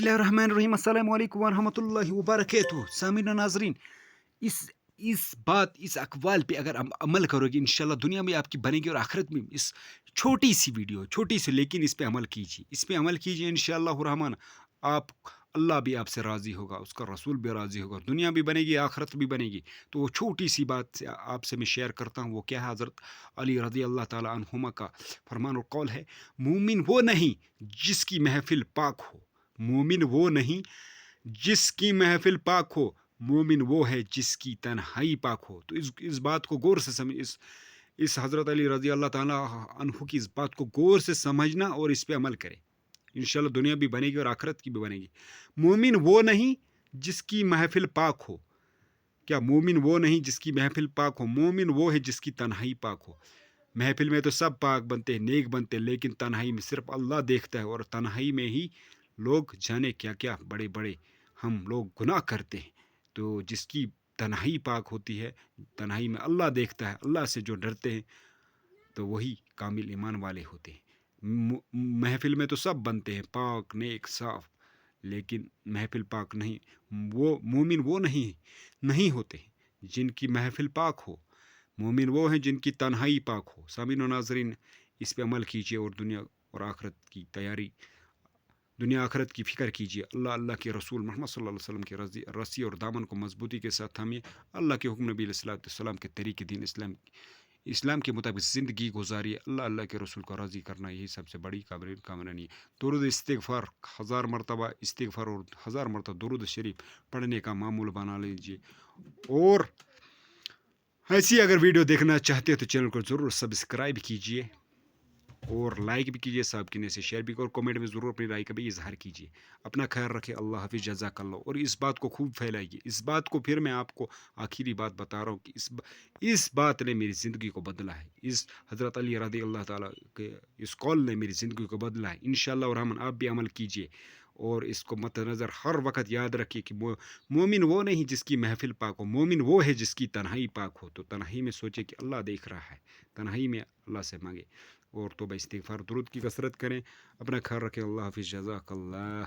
बिस्मिल्लाहिर्रहमानिर्रहीम अस्सलाम वालेकुम वरहमतुल्लाहि वबरकातुहू। सामीन और नाजरीन, इस अक़वाल पे अगर अमल करोगे इंशाल्लाह दुनिया में आपकी बनेगी और आखिरत में। इस छोटी सी वीडियो, छोटी सी, लेकिन इस पे अमल कीजिए, इस पे अमल कीजिए इंशाअल्लाह रहमान। आप अल्लाह भी आपसे राज़ी होगा, उसका रसूल भी राज़ी होगा, दुनिया भी बनेगी, आखिरत भी बनेगी। तो वो छोटी सी बात से आपसे मैं शेयर करता हूँ। वो क्या है? हज़रत अली रज़ी अल्लाह ताला अन्हुमा का फरमान और कौल है, मोमिन वो नहीं जिसकी महफिल पाक हो। मोमिन वो नहीं जिसकी महफिल पाक हो, मोमिन वो है जिसकी तन्हाई पाक हो। तो इस बात को गौर से समझ, इस हज़रत अली रज़ी अल्लाह ताला अन्हु की इस बात को गौर से समझना और इस पे अमल करें। इंशाल्लाह दुनिया भी बनेगी और आखिरत की भी बनेगी। मोमिन वो नहीं जिसकी महफिल पाक हो। क्या मोमिन वो नहीं जिसकी महफिल पाक हो? मोमिन वो है जिसकी तन्हाई पाक हो। महफिल में तो सब पाक बनते हैं, नेक बनते हैं, लेकिन तन्हाई में सिर्फ अल्लाह देखता है। और तन्हाई में ही लोग जाने क्या क्या बड़े बड़े हम लोग गुनाह करते हैं। तो जिसकी तन्हाई पाक होती है, तन्हाई में अल्लाह देखता है, अल्लाह से जो डरते हैं, तो वही कामिल ईमान वाले होते हैं। महफिल में तो सब बनते हैं पाक, नेक, साफ, लेकिन महफिल पाक नहीं। वो मोमिन वो नहीं होते जिनकी महफिल पाक हो। मोमिन वो हैं जिनकी तन्हाई पाक हो। सामीन और नाजरीन, इस पे अमल कीजिए और दुनिया और आखिरत की तैयारी, दुनिया आखिरत की फ़िक्र कीजिए। अल्लाह के रसूल मोहम्मद सल्लल्लाहु अलैहि वसल्लम के रस्सी और दामन को मजबूती के साथ थामिए। अल्लाह के हुक्म नबी अलैहिस्सलाम के तरीके दीन इस्लाम के मुताबिक ज़िंदगी गुजारिए। अल्लाह के रसूल को राज़ी करना यही सबसे बड़ी कामना नहीं है। दुरूद इस्तिग़फ़ार 1000 मरतबा इस्तिग़फ़ार और 1000 मरतबा दुरूद शरीफ पढ़ने का मामूल बना लीजिए। और ऐसी अगर वीडियो देखना चाहते हैं तो चैनल को ज़रूर सब्सक्राइब कीजिए और लाइक भी कीजिए, साहब की से शेयर भी, और कमेंट में ज़रूर अपनी राय का भी इजहार कीजिए। अपना ख्याल रखें। अल्लाह हाफ़िज़, जज़ाकल्लाह। और इस बात को खूब फैलाइए। इस बात को फिर मैं आपको आखिरी बात बता रहा हूँ कि इस बात ने मेरी ज़िंदगी को बदला है। इस हज़रत अली रज़ी अल्लाह ताला के इस कौल ने मेरी ज़िंदगी को बदला है। इंशाअल्लाह रहमान आप भी अमल कीजिए और इसको मद्देनज़र हर वक्त याद रखिए कि मोमिन वो नहीं जिसकी महफिल पाक हो, मोमिन वो है जिसकी तन्हाई पाक हो। तो तन्हाई में सोचे कि अल्लाह देख रहा है, तन्हाई में अल्लाह से मांगे और तौबा इस्तिग़फ़ार दुरूद की कसरत करें। अपना ख्याल रखें। अल्लाह हाफ़िज़, जज़ाकल्लाह।